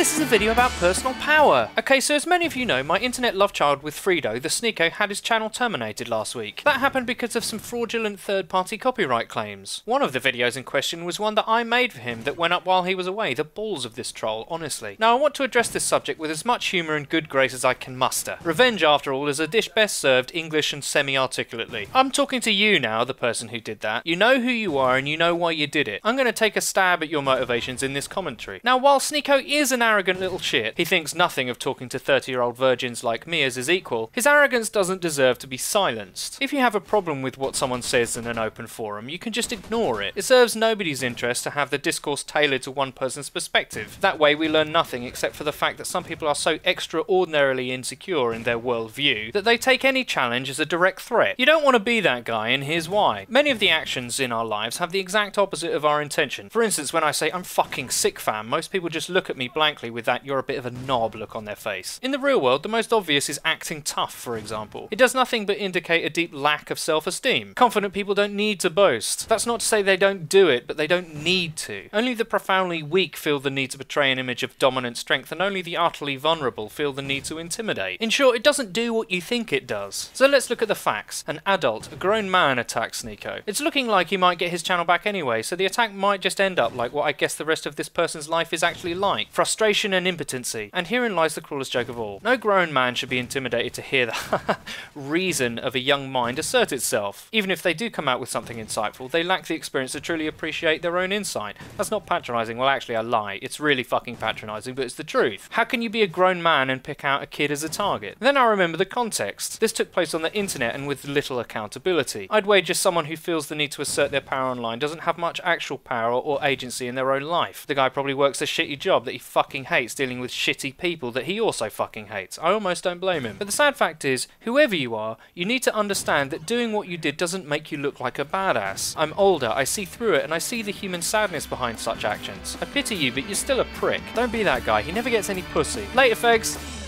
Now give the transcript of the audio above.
this is a video about personal power. Okay, so as many of you know, my internet love child with Fredo, the Sneeko, had his channel terminated last week. That happened because of some fraudulent third-party copyright claims. One of the videos in question was one that I made for him that went up while he was away. The balls of this troll, honestly. Now I want to address this subject with as much humour and good grace as I can muster. Revenge, after all, is a dish best served English and semi-articulately. I'm talking to you now, the person who did that. You know who you are and you know why you did it. I'm going to take a stab at your motivations in this commentary. Now while Sneeko is an arrogant little shit, he thinks nothing of talking to 30-year-old virgins like me as his equal, his arrogance doesn't deserve to be silenced. If you have a problem with what someone says in an open forum, you can just ignore it. It serves nobody's interest to have the discourse tailored to one person's perspective. That way we learn nothing except for the fact that some people are so extraordinarily insecure in their worldview that they take any challenge as a direct threat. You don't want to be that guy, and here's why. Many of the actions in our lives have the exact opposite of our intention. For instance, when I say I'm fucking sick fam, most people just look at me blankly with that you're a bit of a knob look on their face. In the real world, the most obvious is acting tough, for example. It does nothing but indicate a deep lack of self-esteem. Confident people don't need to boast. That's not to say they don't do it, but they don't need to. Only the profoundly weak feel the need to portray an image of dominant strength, and only the utterly vulnerable feel the need to intimidate. In short, it doesn't do what you think it does. So let's look at the facts. An adult, a grown man attacks Sneeko. It's looking like he might get his channel back anyway, so the attack might just end up like what I guess the rest of this person's life is actually like. Frustration and impotency. And herein lies the cruelest joke of all. No grown man should be intimidated to hear the reason of a young mind assert itself. Even if they do come out with something insightful, they lack the experience to truly appreciate their own insight. That's not patronising. Well, actually, I lie. It's really fucking patronising, but it's the truth. How can you be a grown man and pick out a kid as a target? Then I remember the context. This took place on the internet and with little accountability. I'd wager someone who feels the need to assert their power online doesn't have much actual power or agency in their own life. The guy probably works a shitty job that he fucking hates, dealing with shitty people that he also fucking hates. I almost don't blame him. But the sad fact is, whoever you are, you need to understand that doing what you did doesn't make you look like a badass. I'm older, I see through it, and I see the human sadness behind such actions. I pity you, but you're still a prick. Don't be that guy, he never gets any pussy. Later, fegs!